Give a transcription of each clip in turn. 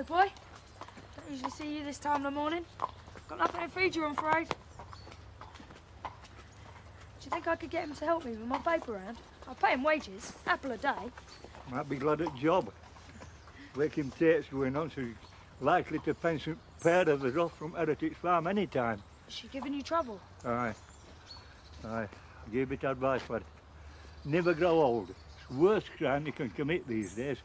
Hello, boy. Don't usually see you this time of the morning. Got nothing to feed you, I'm afraid. Do you think I could get him to help me with my paper round? I'll pay him wages, apple a day. Might be glad at job. Waking Tate's going on, so he's likely to fence a pair of us off from Heritage Farm any time. Is she giving you trouble? Aye. Aye. I'll give you a bit of advice for it. Never grow old. It's the worst crime you can commit these days.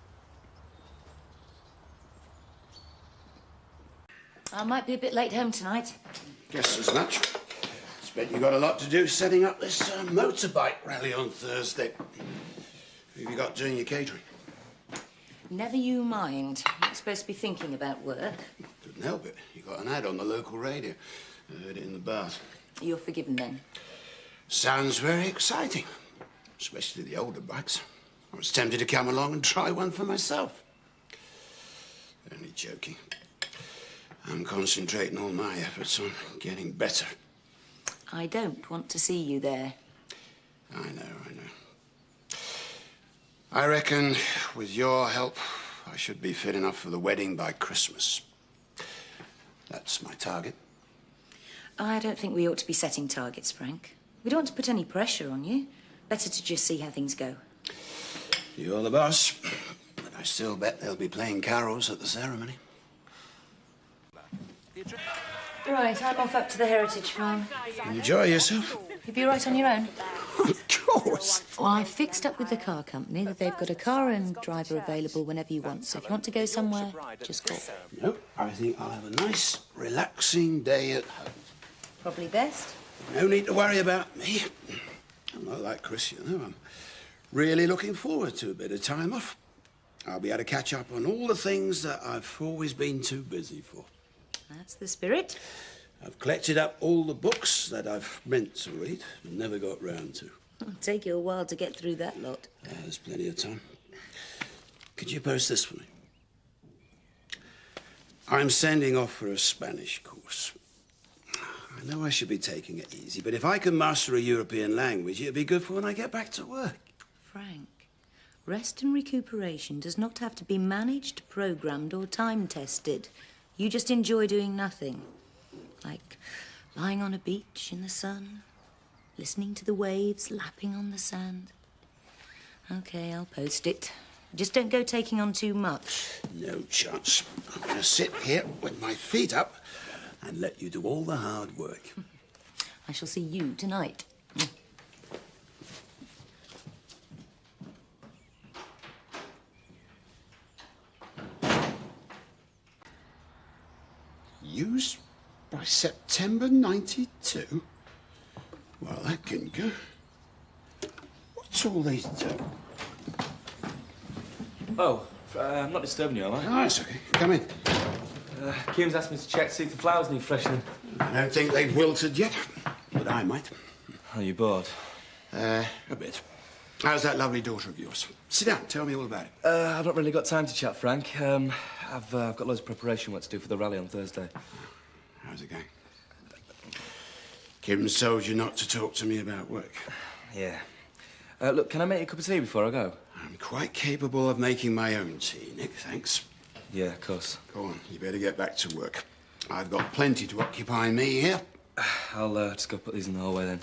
I might be a bit late home tonight. Guess as much. Expect you got a lot to do setting up this motorbike rally on Thursday. Who have you got doing your catering? Never you mind. You're supposed to be thinking about work. Couldn't help it. You got an ad on the local radio. I heard it in the bath. You're forgiven then. Sounds very exciting. Especially the older bikes. I was tempted to come along and try one for myself. Only joking. I'm concentrating all my efforts on getting better. I don't want to see you there. I know. I reckon, with your help, I should be fit enough for the wedding by Christmas. That's my target. I don't think we ought to be setting targets, Frank. We don't want to put any pressure on you. Better to just see how things go. You're the boss, but I still bet they'll be playing carols at the ceremony. Right, I'm off up to the Heritage Farm. Enjoy yourself. You'll be right on your own? Of course. Well, I fixed up with the car company that they've got a car and driver available whenever you want. So if you want to go somewhere, just call. No, I think I'll have a nice, relaxing day at home. Probably best. No need to worry about me. I'm not like Chris, you know. I'm really looking forward to a bit of time off. I'll be able to catch up on all the things that I've always been too busy for. That's the spirit. I've collected up all the books that I've meant to read and never got round to. It'll take you a while to get through that lot. There's plenty of time. Could you post this for me? I'm sending off for a Spanish course. I know I should be taking it easy, but if I can master a European language, it'd be good for when I get back to work. Frank, rest and recuperation does not have to be managed, programmed, or time-tested. You just enjoy doing nothing. Like lying on a beach in the sun, listening to the waves lapping on the sand. OK, I'll post it. Just don't go taking on too much. No chance. I'm going to sit here with my feet up and let you do all the hard work. I shall see you tonight. Used by September '92? Well, that can go. What's all these do? Oh, I'm not disturbing you, am I? Oh, it's okay. Come in. Kim's asked me to check to see if the flowers need freshening. I don't think they've wilted yet, but I might. Are you bored? A bit. How's that lovely daughter of yours? Sit down. Tell me all about it. I've not really got time to chat, Frank. I've got loads of preparation work to do for the rally on Thursday. How's it going? Kim's told you not to talk to me about work. Yeah. Look, can I make you a cup of tea before I go? I'm quite capable of making my own tea, Nick, thanks. Yeah, of course. Go on, you better get back to work. I've got plenty to occupy me here. I'll just go put these in the hallway then.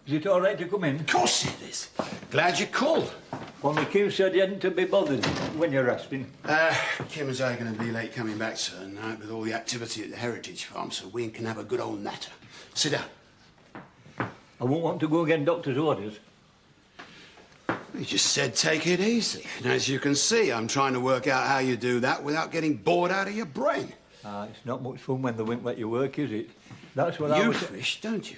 Is it all right to come in? Of course it is. Glad you called. Only Kim said you hadn't to be bothered when you're asking. Kim and I are going to be late coming back tonight with all the activity at the Heritage Farm, so we can have a good old natter. Sit down. I won't want to go against doctor's orders. You just said take it easy. And as you can see, I'm trying to work out how you do that without getting bored out of your brain. It's not much fun when they won't let you work, is it? That's what I You was... fish, don't you?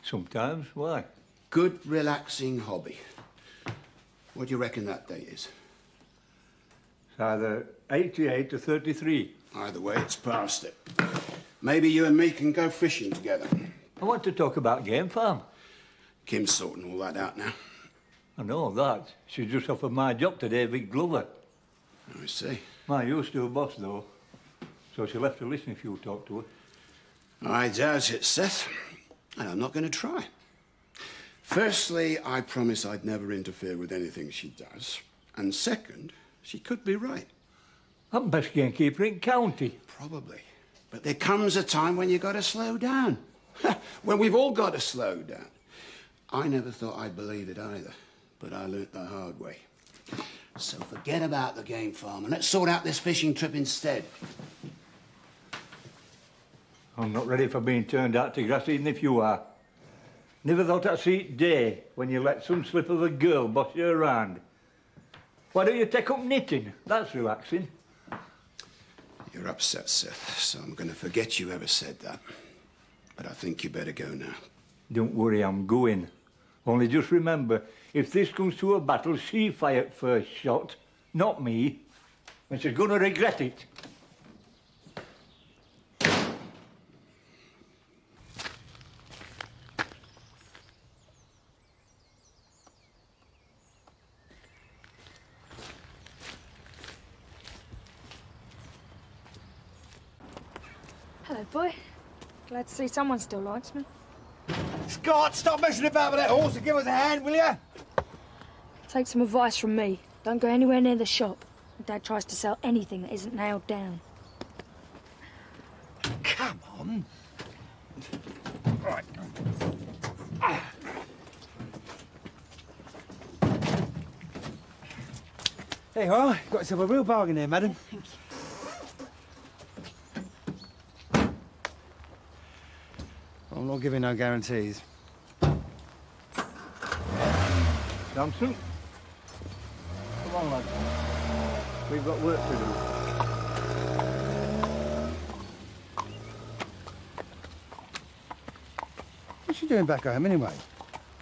Sometimes. Why? Good, relaxing hobby. What do you reckon that date is? It's either 88 or 33. Either way, it's past it. Maybe you and me can go fishing together. I want to talk about Game Farm. Kim's sorting all that out now. I know that. She just offered my job to David Glover. I see. My used to boss, though. So she'll have to listen if you talk to her. I doubt it, Seth. And I'm not going to try. Firstly, I promise I'd never interfere with anything she does. And second, she could be right. I'm best gamekeeper in county. Probably. But there comes a time when you got to slow down. When we've all got to slow down. I never thought I'd believe it either, but I learnt the hard way. So forget about the game farm and let's sort out this fishing trip instead. I'm not ready for being turned out to grass, even if you are. Never thought I'd see it day when you let some slip of a girl boss you around. Why don't you take up knitting? That's relaxing. You're upset, Seth, so I'm going to forget you ever said that. But I think you better go now. Don't worry, I'm going. Only just remember, if this comes to a battle, she fired first shot, not me. And she's going to regret it. Hello, boy. Glad to see someone still likes me. Scott, stop messing about with that horse and give us a hand, will you? Take some advice from me. Don't go anywhere near the shop. Dad tries to sell anything that isn't nailed down. Come on. Right. There you are. Got yourself a real bargain there, madam. Thank you. I'm not giving no guarantees. Samson? Come on, lad. We've got work to do. What's she doing back home, anyway?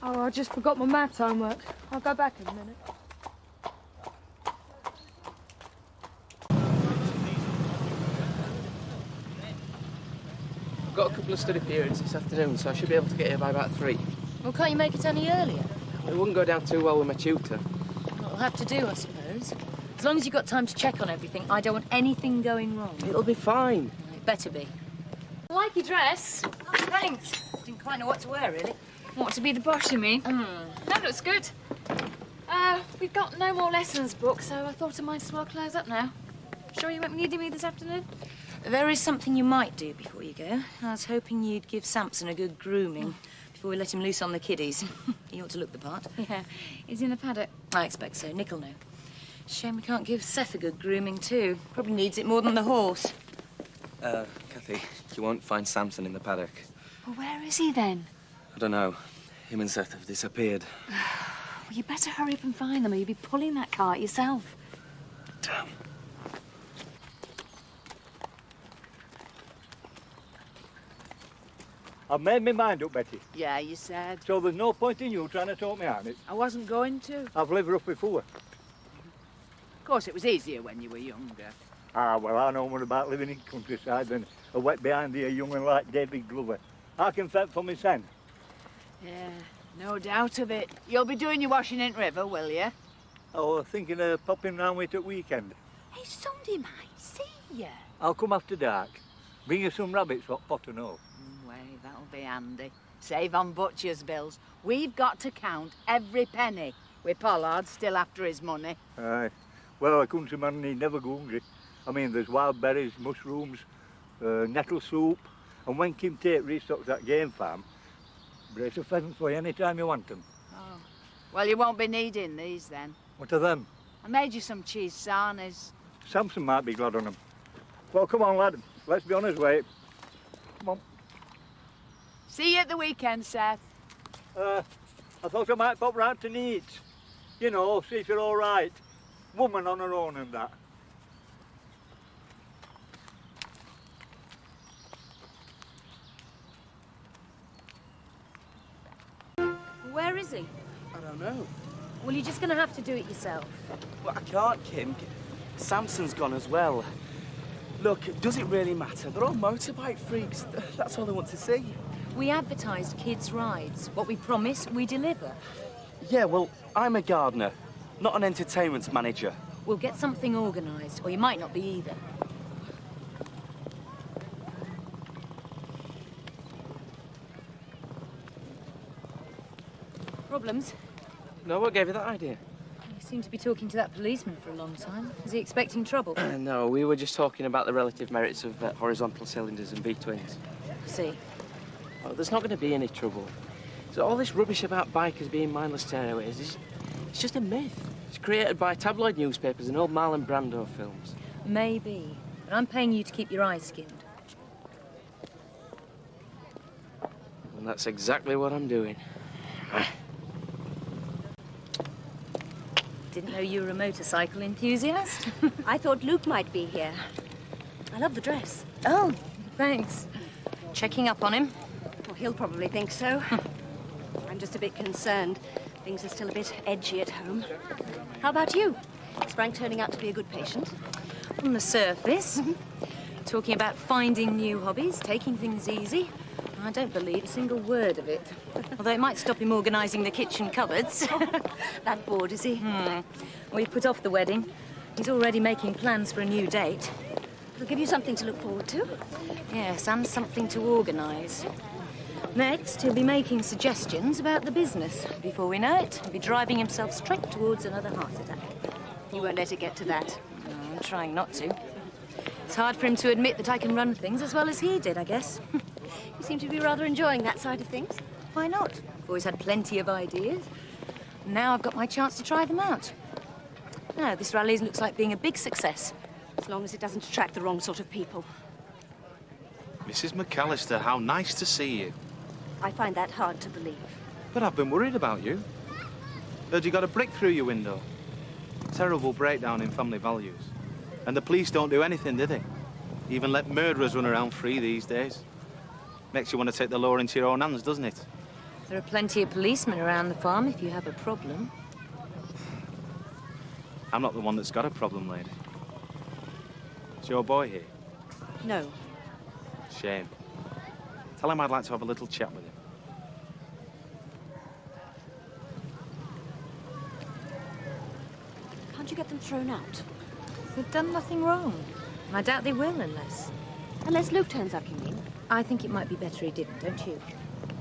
Oh, I just forgot my maths homework. I'll go back in a minute. I've got a couple of study periods this afternoon, so I should be able to get here by about 3. Well, can't you make it any earlier? It wouldn't go down too well with my tutor. What'll have to do, I suppose. As long as you've got time to check on everything, I don't want anything going wrong. It'll be fine. It better be. I like your dress. Oh, thanks. Didn't quite know what to wear, really. Want to be the boss, you mean? That looks good. We've got no more lessons booked, so I thought I might as well close up now. Sure you won't be needing me this afternoon? There is something you might do before you go. I was hoping you'd give Samson a good grooming before we let him loose on the kiddies. He ought to look the part. Yeah, he's in the paddock. I expect so. Nick'll know. Shame we can't give Seth a good grooming, too. Probably needs it more than the horse. Kathy, you won't find Samson in the paddock. Well, where is he then? I don't know. Him and Seth have disappeared. Well, you better hurry up and find them or you'll be pulling that cart yourself. Damn. I've made my mind up, Betty. Yeah, you said. So there's no point in you trying to talk me out of it. I wasn't going to. I've lived rough before. Of course, it was easier when you were younger. Ah, well, I know more about living in countryside than a wet behind the young and like David Glover. I can fend for my son. Yeah, no doubt of it. You'll be doing your washing in river, will you? Oh, I'm thinking of popping round with it at weekend. Hey, Sunday might see you. I'll come after dark. Bring you some rabbits, what pot and all. Wait, that'll be handy. Save on butcher's bills. We've got to count every penny. With Pollard still after his money. Aye. Well, a countryman need never go hungry. I mean, there's wild berries, mushrooms, nettle soup, and when Kim Tate restocks that game farm, brace a pheasant for you any time you want them. Oh. Well, you won't be needing these then. What are them? I made you some cheese sarnies. Samson might be glad on them. Well, come on, lad. Let's be on his way. Come on. See you at the weekend, Seth. I thought I might pop round to Needs. You know, see if you're all right. Woman on her own and that. Where is he? I don't know. Well, you're just going to have to do it yourself. Well, I can't, Kim. Samson's gone as well. Look, does it really matter? They're all motorbike freaks. That's all they want to see. We advertised kids' rides. What we promise, we deliver. Yeah, well, I'm a gardener, not an entertainment manager. We'll get something organised, or you might not be either. Problems? No, what gave you that idea? You seem to be talking to that policeman for a long time. Is he expecting trouble? No, we were just talking about the relative merits of horizontal cylinders and V-twins. See. Well, there's not going to be any trouble. So all this rubbish about bikers being mindless tearaways it's just a myth. It's created by tabloid newspapers and old Marlon Brando films. Maybe. But I'm paying you to keep your eyes skinned. And that's exactly what I'm doing. Didn't know you were a motorcycle enthusiast. I thought Luke might be here. I love the dress. Oh, thanks. Checking up on him? Well, he'll probably think so. I'm just a bit concerned. Things are still a bit edgy at home. How about you? Is Frank turning out to be a good patient? On the surface. Talking about finding new hobbies, taking things easy. I don't believe a single word of it. Although it might stop him organising the kitchen cupboards. That bored, is he? We've put off the wedding. He's already making plans for a new date. It'll give you something to look forward to. Yes, and something to organise. Next, he'll be making suggestions about the business. Before we know it, he'll be driving himself straight towards another heart attack. You won't let it get to that. No, I'm trying not to. It's hard for him to admit that I can run things as well as he did, I guess. You seem to be rather enjoying that side of things. Why not? I've always had plenty of ideas. Now I've got my chance to try them out. No, this rally looks like being a big success. As long as it doesn't attract the wrong sort of people. Mrs. McAllister, how nice to see you. I find that hard to believe. But I've been worried about you. Heard you got a brick through your window. Terrible breakdown in family values. And the police don't do anything, do they? Even let murderers run around free these days. Makes you want to take the law into your own hands, doesn't it? There are plenty of policemen around the farm if you have a problem. I'm not the one that's got a problem, lady. Is your boy here? No. Shame. Tell him I'd like to have a little chat with him. Can't you get them thrown out? They've done nothing wrong. And I doubt they will unless... Unless Luke turns up, you mean? I think it might be better he didn't, don't you?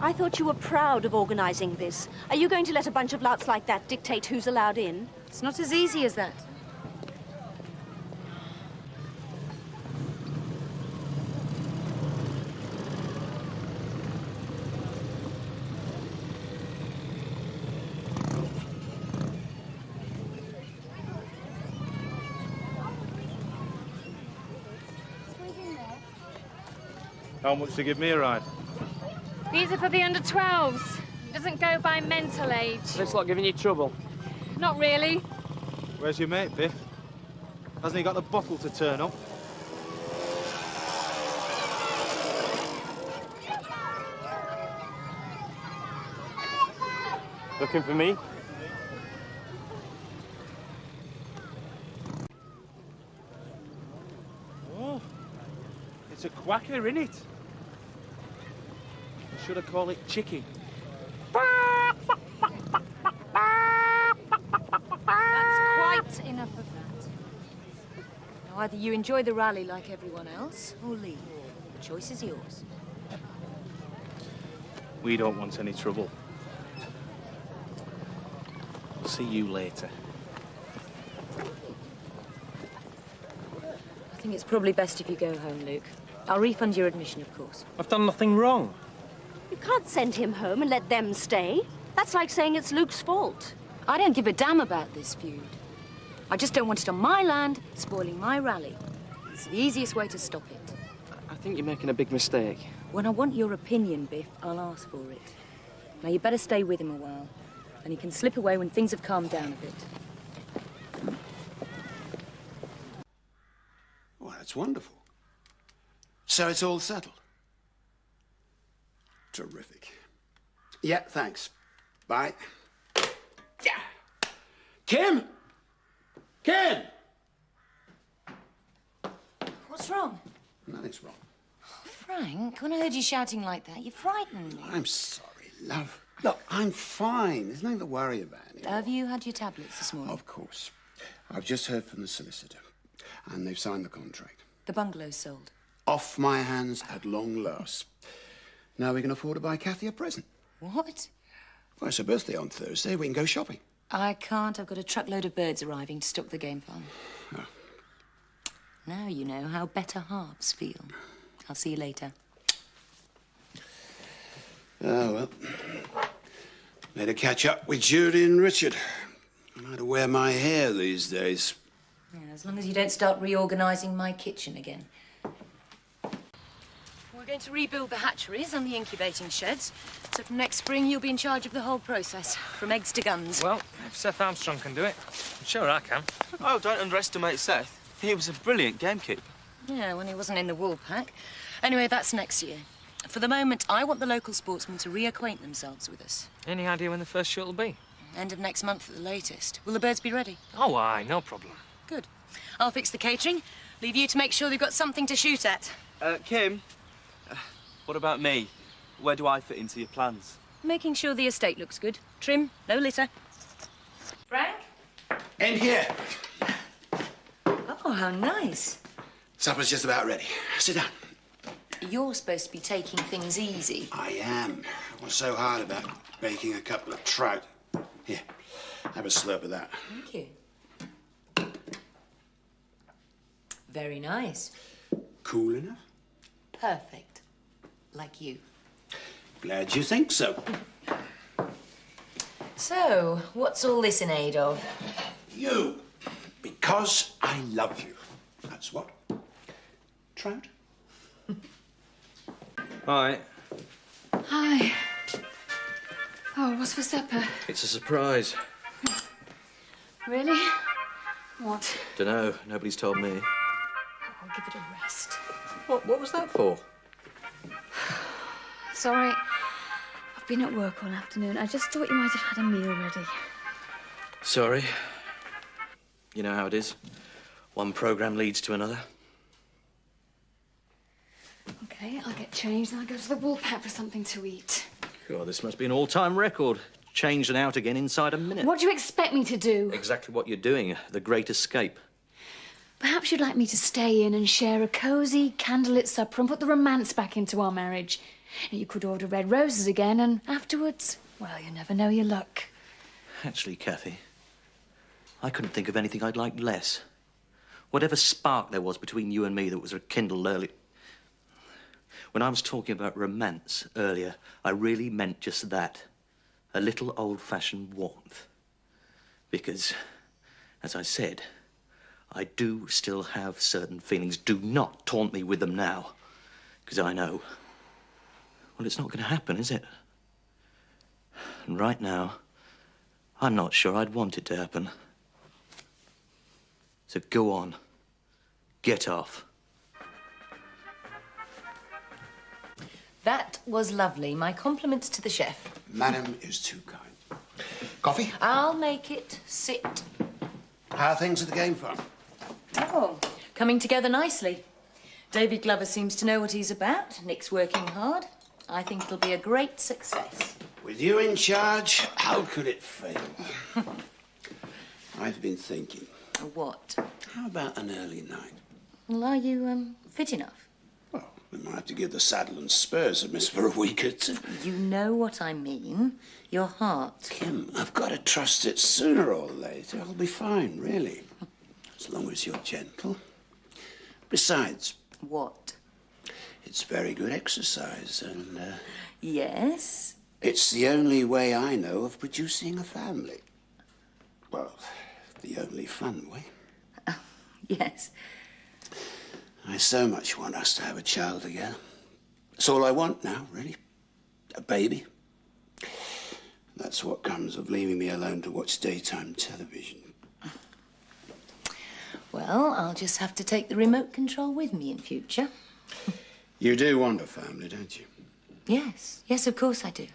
I thought you were proud of organising this. Are you going to let a bunch of louts like that dictate who's allowed in? It's not as easy as that. How much to give me a ride? These are for the under 12s. It doesn't go by mental age. This lot giving you trouble? Not really. Where's your mate, Biff? Hasn't he got the bottle to turn up? Looking for me? Oh, it's a quacker, innit? Should I call it Chicky? That's quite enough of that. Now, either you enjoy the rally like everyone else, or leave. The choice is yours. We don't want any trouble. I'll see you later. I think it's probably best if you go home, Luke. I'll refund your admission, of course. I've done nothing wrong. You can't send him home and let them stay. That's like saying it's Luke's fault. I don't give a damn about this feud. I just don't want it on my land, spoiling my rally. It's the easiest way to stop it. I think you're making a big mistake. When I want your opinion, Biff, I'll ask for it. Now, you better stay with him a while. And he can slip away when things have calmed down a bit. Well, that's wonderful. So it's all settled? Terrific. Yeah, thanks. Bye. Yeah. Kim! Kim! What's wrong? Nothing's wrong. Frank, when I heard you shouting like that, you frightened me. I'm sorry, love. Look, I'm fine. There's nothing to worry about anymore. Have you had your tablets this morning? Of course. I've just heard from the solicitor, and they've signed the contract. The bungalow's sold. Off my hands at long last. Now we can afford to buy Kathy a present. What? Well, it's her birthday on Thursday. We can go shopping. I can't. I've got a truckload of birds arriving to stock the game farm. Oh. Now you know how better halves feel. I'll see you later. Oh, well. Better catch up with Judy and Richard. I know how to wear my hair these days. Yeah, as long as you don't start reorganising my kitchen again. We're going to rebuild the hatcheries and the incubating sheds. So from next spring, you'll be in charge of the whole process, from eggs to guns. Well, if Seth Armstrong can do it, I'm sure I can. Oh, don't underestimate Seth. He was a brilliant gamekeeper. Yeah, when he wasn't in the wool pack. Anyway, that's next year. For the moment, I want the local sportsmen to reacquaint themselves with us. Any idea when the first shoot will be? End of next month at the latest. Will the birds be ready? Oh, aye, no problem. Good. I'll fix the catering. Leave you to make sure they've got something to shoot at. Kim, what about me? Where do I fit into your plans? Making sure the estate looks good. Trim, no litter. Frank? In here. Oh, how nice. Supper's just about ready. Sit down. You're supposed to be taking things easy. I am. What's so hard about baking a couple of trout? Here, have a slurp of that. Thank you. Very nice. Cool enough? Perfect. Like you. Glad you think so. So, what's all this in aid of? You. Because I love you. That's what. Trout? Hi. Hi. Oh, what's for supper? It's a surprise. Really? What? Dunno. Nobody's told me. I'll give it a rest. What was that for? Sorry. I've been at work all afternoon. I just thought you might have had a meal ready. Sorry. You know how it is. One programme leads to another. Okay, I'll get changed and I'll go to the wool pack for something to eat. God, this must be an all-time record. Changed and out again inside a minute. What do you expect me to do? Exactly what you're doing. The Great Escape. Perhaps you'd like me to stay in and share a cosy, candlelit supper and put the romance back into our marriage. You could order red roses again and afterwards, well, you never know your luck. Actually, Kathy, I couldn't think of anything I'd like less. Whatever spark there was between you and me that was rekindled early. When I was talking about romance earlier, I really meant just that. A little old-fashioned warmth. Because, as I said, I do still have certain feelings. Do not taunt me with them now. Because I know. Well, it's not going to happen, is it? And right now, I'm not sure I'd want it to happen. So go on. Get off. That was lovely. My compliments to the chef. Madam is too kind. Coffee? I'll make it. Sit. How are things at the game farm? Oh, coming together nicely. David Glover seems to know what he's about. Nick's working hard. I think it'll be a great success. With you in charge, how could it fail? I've been thinking. What? How about an early night? Well, are you, fit enough? Well, we might have to give the saddle and spurs a miss for a week or two. You know what I mean. Your heart. Kim, I've got to trust it sooner or later. I'll be fine, really. As long as you're gentle. Besides... What? It's very good exercise and, Yes? It's the only way I know of producing a family. Well, the only fun way. Yes. I so much want us to have a child together. That's all I want now, really. A baby. That's what comes of leaving me alone to watch daytime television. Well, I'll just have to take the remote control with me in future. You do want a family, don't you? Yes. Yes, of course I do.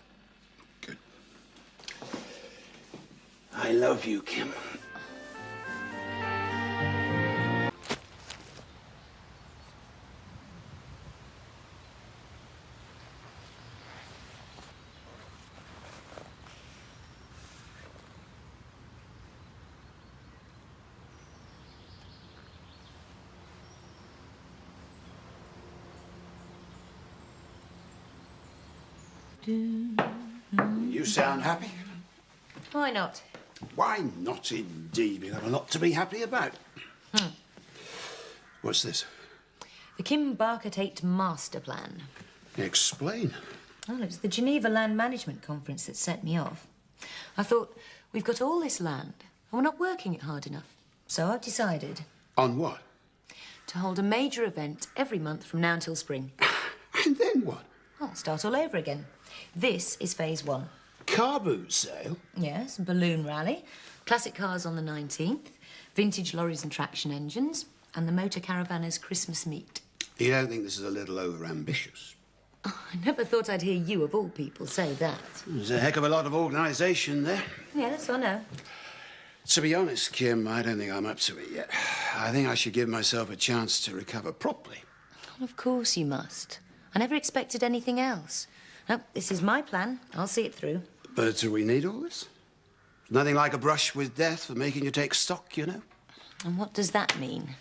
Good. I love you, Kim. You sound happy? Why not? Why not, indeed? We've got a lot to be happy about. What's this? The Kim Barker Tate Master Plan. Explain. Well, it was the Geneva Land Management Conference that set me off. I thought, we've got all this land, and we're not working it hard enough. So I've decided... On what? To hold a major event every month from now until spring. And then what? I'll start all over again. This is phase 1. Car boot sale? Yes, balloon rally, classic cars on the 19th, vintage lorries and traction engines, and the motor caravanners' Christmas meet. You don't think this is a little over-ambitious? Oh, I never thought I'd hear you, of all people, say that. There's a heck of a lot of organisation there. Yes, I know. To be honest, Kim, I don't think I'm up to it yet. I think I should give myself a chance to recover properly. Well, of course you must. I never expected anything else. No, this is my plan. I'll see it through. But do we need all this? Nothing like a brush with death for making you take stock, you know? And what does that mean?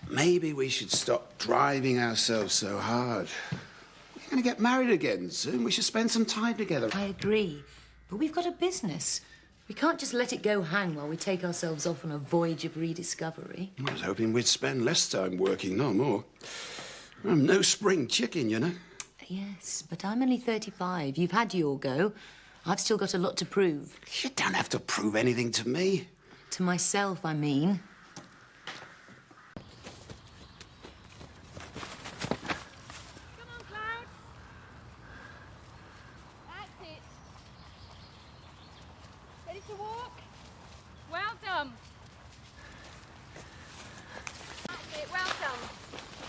Maybe we should stop driving ourselves so hard. We're going to get married again soon. We should spend some time together. I agree. But we've got a business. We can't just let it go hang while we take ourselves off on a voyage of rediscovery. I was hoping we'd spend less time working, no more. I'm no spring chicken, you know. Yes, but I'm only 35. You've had your go. I've still got a lot to prove. You don't have to prove anything to me. To myself, I mean. Come on, Cloud. That's it. Ready to walk? Well done. That's it, well done.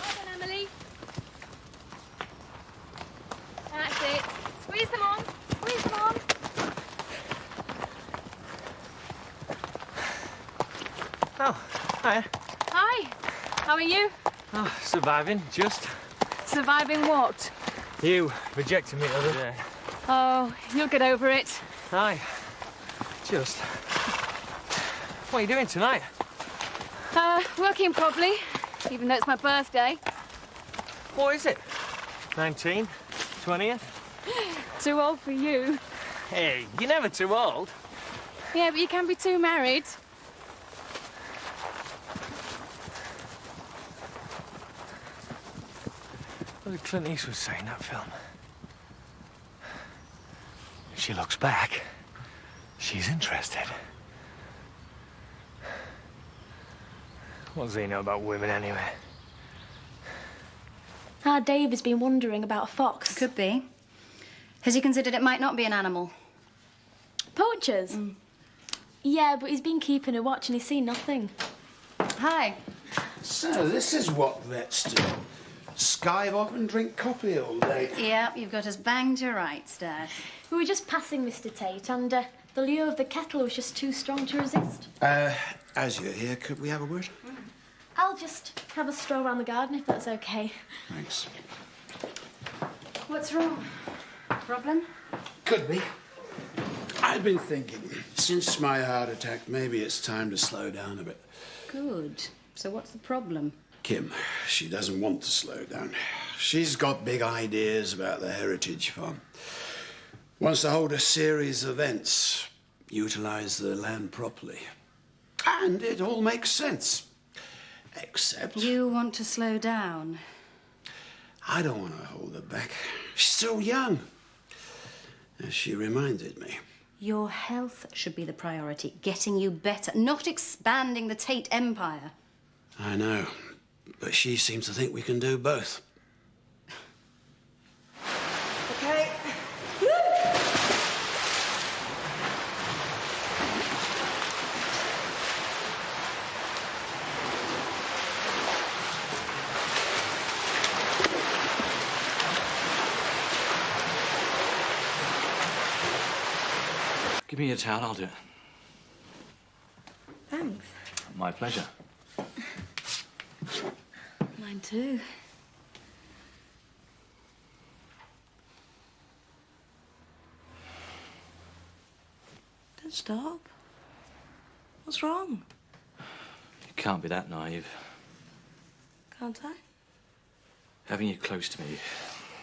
Well done, Emily. That's it. Squeeze them on. Squeeze them on. Oh, hi. Hi. How are you? Oh, surviving, just. Surviving what? You rejected me the other day. Oh, you'll get over it. Hi. Just. What are you doing tonight? Working probably, even though it's my birthday. What is it? 19? 20th? Too old for you. Hey, you're never too old. Yeah, but you can be too married. What did Clint Eastwood say in that film? If she looks back, she's interested. What does he know about women, anyway? Dave has been wondering about a fox. Could be. Has he considered it might not be an animal? Poachers? Yeah, but he's been keeping a watch and he's seen nothing. Hi. So, this is what vets do. Skive off and drink coffee all day. Yeah, you've got us banged to rights, Dad. We were just passing Mr. Tate and the lure of the kettle was just too strong to resist. As you're here, could we have a word? I'll just have a stroll around the garden if that's okay. Thanks. What's wrong? Problem? Could be. I've been thinking, since my heart attack, maybe it's time to slow down a bit. Good. So what's the problem? Kim, she doesn't want to slow down. She's got big ideas about the heritage farm. Wants to hold a series of events, utilise the land properly. And it all makes sense. Except... You want to slow down? I don't want to hold her back. She's still young. As she reminded me. Your health should be the priority. Getting you better, not expanding the Tate empire. I know. But she seems to think we can do both. Okay. Give me a towel, I'll do it. Thanks. My pleasure. Mine too. Don't stop. What's wrong? You can't be that naive. Can't I? Having you close to me,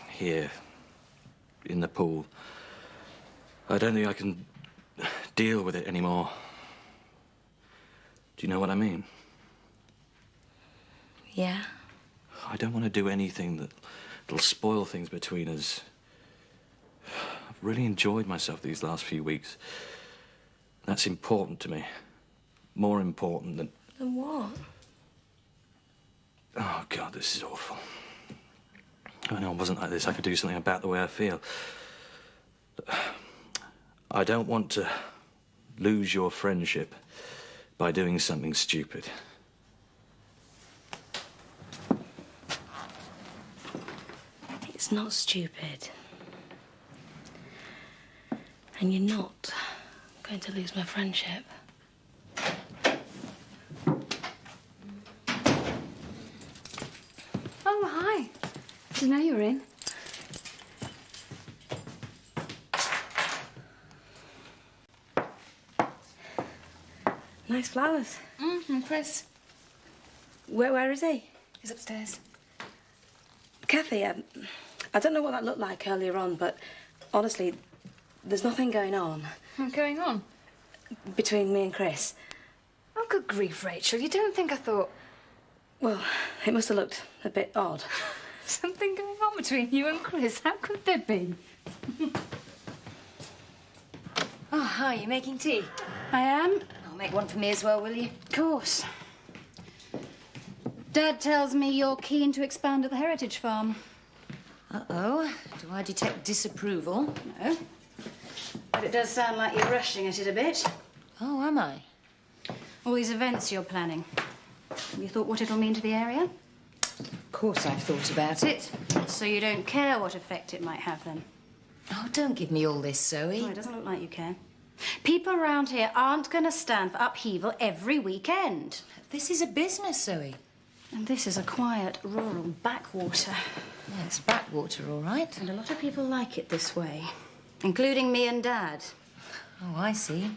here, in the pool, I don't think I can deal with it anymore. Do you know what I mean? Yeah. I don't want to do anything that'll spoil things between us. I've really enjoyed myself these last few weeks. That's important to me. More important than... Than what? Oh, God, this is awful. I know it wasn't like this. I could do something about the way I feel. I don't want to lose your friendship by doing something stupid. It's not stupid. And you're not going to lose my friendship. Oh, hi. Didn't know you were in. Nice flowers. And Chris. Where is he? He's upstairs. Kathy, I don't know what that looked like earlier on, but honestly, there's nothing going on. What's going on? Between me and Chris. Oh, good grief, Rachel. You don't think I thought... Well, it must have looked a bit odd. Something going on between you and Chris? How could there be? Oh, hi, you making tea? I am. I'll make one for me as well, will you? Of course. Dad tells me you're keen to expand at the Heritage Farm. Uh-oh. Do I detect disapproval? No. But it does sound like you're rushing at it a bit. Oh, am I? All these events you're planning. Have you thought what it'll mean to the area? Of course I've thought about it. So you don't care what effect it might have, then? Oh, don't give me all this, Zoe. Oh, it doesn't look like you care. People around here aren't going to stand for upheaval every weekend. This is a business, Zoe. And this is a quiet, rural backwater. Yeah, it's backwater, all right. And a lot of people like it this way, including me and Dad. Oh, I see.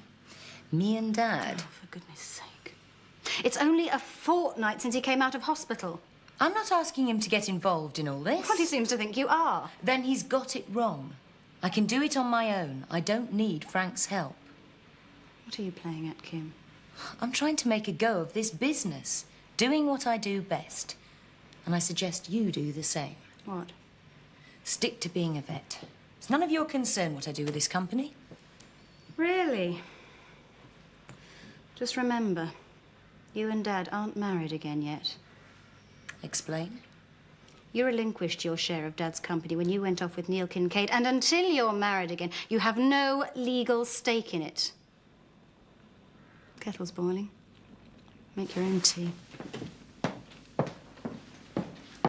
Me and Dad. Oh, for goodness sake. It's only a fortnight since he came out of hospital. I'm not asking him to get involved in all this. Well, he seems to think you are. Then he's got it wrong. I can do it on my own. I don't need Frank's help. What are you playing at, Kim? I'm trying to make a go of this business, doing what I do best. And I suggest you do the same. What? Stick to being a vet. It's none of your concern what I do with this company. Really? Just remember, you and Dad aren't married again yet. Explain? You relinquished your share of Dad's company when you went off with Neil Kincaid, and until you're married again, you have no legal stake in it. Kettle's boiling. Make your own tea.